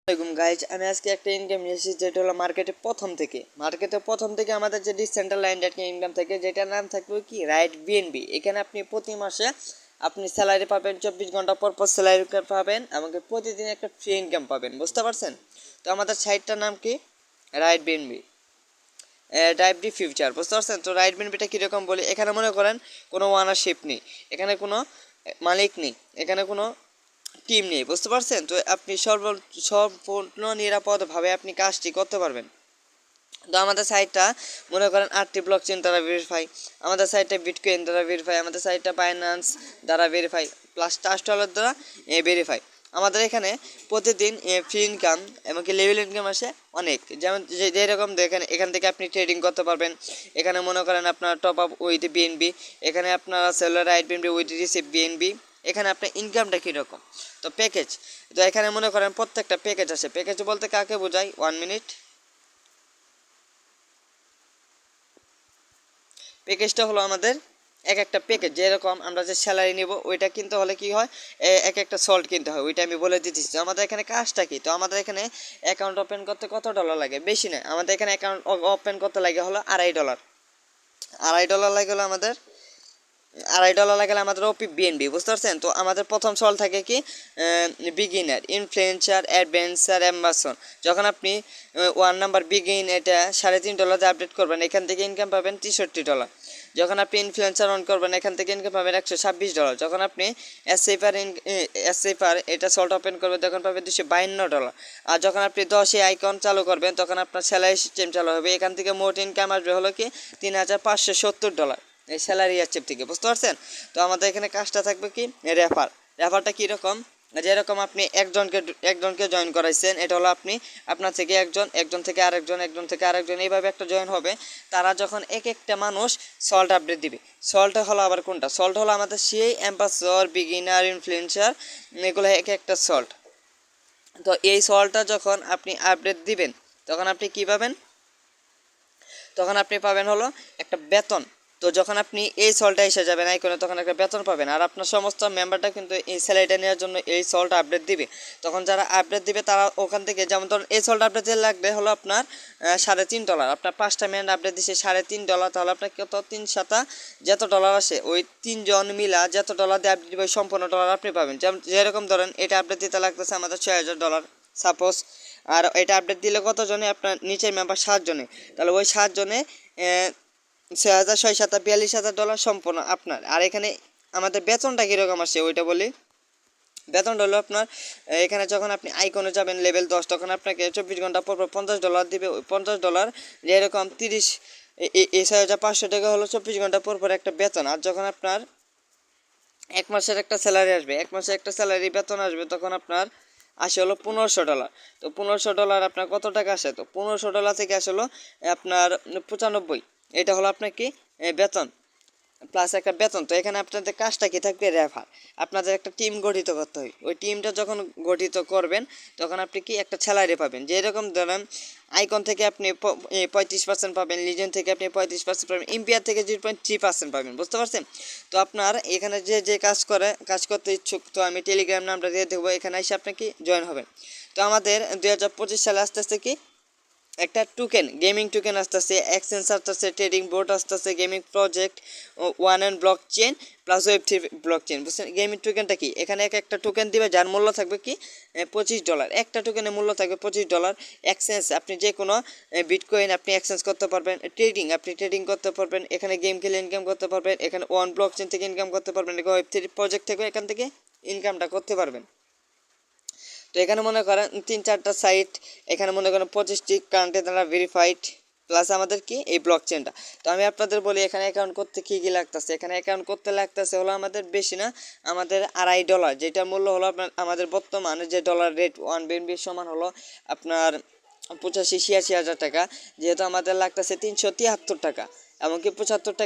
Guys আমি আজকে একটা ইনকাম নিয়ে এসেছি যেটা হলো মার্কেটের প্রথম থেকে আমাদের যে সেন্ট্রাল লাইন ইনকাম থেকে যেটার নাম থাকবে কি রাইট বিএনবি। এখানে আপনি প্রতি মাসে আপনি স্যালারি পাবেন, 24 ঘন্টা পর পর স্যালারি পাবেন, আমাকে প্রতিদিন একটা ফ্রি ইনকাম পাবেন, বুঝতে পারছেন? তো আমাদের সাইটটার নাম কি right BNB, right B future, বুঝতে পারছেন? তো রাইট বিএনবিটা কীরকম বলি, এখানে মনে করেন কোনো ওনারশিপ নেই, এখানে কোনো মালিক নেই, এখানে কোনো টিম নেই, বুঝতে পারছেন? তো আপনি সম্পূর্ণ নিরাপদভাবে আপনি কাজটি করতে পারবেন। তো আমাদের সাইটটা মনে করেন 8টি ব্লক চেন দ্বারা ভেরিফাই, আমাদের সাইটটা বিটকয়েন দ্বারা ভেরিফাই, আমাদের সাইটটা বাইন্যান্স দ্বারা ভেরিফাই, প্লাস ট্রাস্ট ওয়ালেট দ্বারা ভেরিফাই। আমাদের এখানে প্রতিদিন ফ্রি ইনকাম এমনকি লেভেল ইনকাম আসে অনেক, যেমন যেরকম দেখেন এখান থেকে আপনি ট্রেডিং করতে পারবেন। এখানে মনে করেন আপনার টপ আপ উইথ বিএনবি, এখানে আপনার seller right BNB with receive BNB. এখানে আপনার ইনকামটা কীরকম, তো প্যাকেজ, তো এখানে মনে করেন প্রত্যেকটা প্যাকেজ আছে। প্যাকেজ বলতে কাকে বোঝায়, 1 মিনিট। প্যাকেজটা হলো আমাদের এক একটা প্যাকেজ, যেরকম আমরা যে স্যালারি নেব ওইটা কিনতে হলে কি হয়, এক একটা সল্ট কিনতে হয়, ওইটা আমি বলে দিতেছি। তো আমাদের এখানে কাজটা কি, তো আমাদের এখানে অ্যাকাউন্ট ওপেন করতে কত ডলার লাগে, বেশি না, আমাদের এখানে অ্যাকাউন্ট ওপেন করতে লাগে হলো $2.5। $2.5 লাগে হলো আমাদের, $2.5 লাগালে আমাদের ওপি বিএনবি, বুঝতে পারছেন? তো আমাদের প্রথম সল থাকে কি বিগিনার, ইনফ্লুয়েন্সার, অ্যাডভেঞ্চার, অ্যাম্বাসন। যখন আপনি 1 নাম্বার বিগিন এটা $3.5 আপডেট করবেন, এখান থেকে ইনকাম পাবেন $63। যখন আপনি ইনফ্লুয়েন্সার অন করবেন এখান থেকে ইনকাম পাবেন $126। যখন আপনি এসএফআর এটা সল্ট ওপেন করবেন তখন পাবেন $252। আর যখন আপনি 10 আইকন চালু করবেন তখন আপনার স্যালারি সিস্টেম চালু হবে, এখান থেকে মোট ইনকাম আসবে হলো কি $3,570 এই স্যালারি অ্যাচিভ থেকে, বুঝতে পারছেন? তো আমাদের এখানে কাজটা থাকবে কি রেফারটা কীরকম, যেরকম আপনি একজনকে জয়েন করাইছেন, এটা হলো আপনি আপনার থেকে একজন থেকে আরেকজন এইভাবে একটা জয়েন হবে। তারা যখন এক একটা মানুষ সল্ট আপডেট দিবে, সল্ট হলো আবার কোনটা, সল্ট হলো আমাদের সেই অ্যাম্বাসডর, বিগিনার, ইনফ্লুয়েন্সার, এগুলো এক একটা সল্ট। তো এই সল্টটা যখন আপনি আপডেট দিবেন তখন আপনি কী পাবেন, তখন আপনি পাবেন হলো একটা বেতন। তো যখন আপনি এই সলটা এসে যাবেন আইকনে তখন একটা বেতন পাবেন, আর আপনার সমস্ত মেম্বারটা কিন্তু এই স্যালারিটা নেওয়ার জন্য এই সলটা আপডেট দিবে। তখন যারা আপডেট দিবে তারা ওখান থেকে, যেমন ধরুন এই সলটা আপডেট লাগবে হলো আপনার $3.5, আপনার 5টা মিনিট আপডেট দিচ্ছে $3.5, তাহলে আপনার কত 3/7 যত ডলার আসে ওই 3জন মিলা যত ডলার দিয়ে আপডেট দিবে ওই সম্পূর্ণ ডলার আপনি পাবেন। যেরকম ধরেন এটা আপডেট দিতে লাগতেছে আমাদের $6,000 সাপোজ, আর এটা আপডেট দিলে কতজনে, আপনার নিচের মেম্বার 7 জনে, তাহলে ওই 7 জনে 6,000 6,7 $42,000 সম্পূর্ণ আপনার। আর এখানে আমাদের বেতনটা কীরকম আসে ওইটা বলি। বেতনটা হলো আপনার এখানে যখন আপনি আইকনে যাবেন লেভেল 10 তখন আপনাকে 24 ঘন্টা পর পর $50 দিবে, ওই $50 যেরকম 6,500 টাকা হলো 24 ঘন্টা পর পর একটা বেতন। আর যখন আপনার 1 মাসের একটা স্যালারি আসবে, 1 মাসে একটা স্যালারি বেতন আসবে, তখন আপনার আসে হলো $1,500। তো $1,500 আপনার কত টাকা আসে, তো $1,500 থেকে আসলো আপনার 95, এটা হলো আপনার কি বেতন প্লাস একটা বেতন। তো এখানে আপনাদের কাজটা কি থাকবে, রেফার, আপনাদের একটা টিম গঠিত করতে হয়। ওই টিমটা যখন গঠিত করবেন তখন আপনি কি একটা স্যালারি পাবেন, যেরকম ধরেন আইকন থেকে আপনি 35% পাবেন, লিজেন্ড থেকে আপনি 35% পাবেন, ইম্পিয়ার থেকে 0.3% পাবেন, বুঝতে পারছেন? তো আপনার এখানে যে কাজ করতে ইচ্ছুক, তো আমি টেলিগ্রাম নামটা দিয়ে দেবো, এখানে এসে আপনি কি জয়েন হবেন। তো আমাদের 2025 সালে আস্তে আস্তে কি একটা গেমিং টোকেন আসতেছে, এক্সচেঞ্জ আসতেছে, ট্রেডিং বোর্ড আসতেছে, gaming project, one and block chain plus Web3 block chain, বুঝছেন? গেমিং টোকেনটা কি, এখানে একটা টোকেন দিবে যার মূল্য থাকবে কি $25, একটা টোকেনের মূল্য থাকবে $25। এক্সচেঞ্জ আপনি যে কোনো বিটকয়েন আপনি এক্সচেঞ্জ করতে পারবেন, ট্রেডিং আপনি ট্রেডিং করতে পারবেন, এখানে গেম খেলে ইনকাম করতে পারবেন, এখানে ওয়ান ব্লক চেন থেকে ইনকাম করতে পারবেন, Web3 প্রজেক্ট থেকে এখান থেকে ইনকামটা করতে পারবেন। তো এখানে মনে করেন 3-4টা সাইট, এখানে মনে করেন 25টি কান্ট্রি দ্বারা ভেরিফাইড, প্লাস আমাদের কি এই ব্লক চেনটা। তো আমি আপনাদের বলি এখানে অ্যাকাউন্ট করতে কী কী লাগতেছে, এখানে অ্যাকাউন্ট করতে লাগতেছে হলো আমাদের বেশি না, আমাদের $2.5, যেটার মূল্য হলো আপনার আমাদের বর্তমানে যে ডলার রেট 1 BNB সমান হলো আপনার 85-86 হাজার টাকা, যেহেতু আমাদের লাগতেছে 373 টাকা, এমনকি 75 টাকা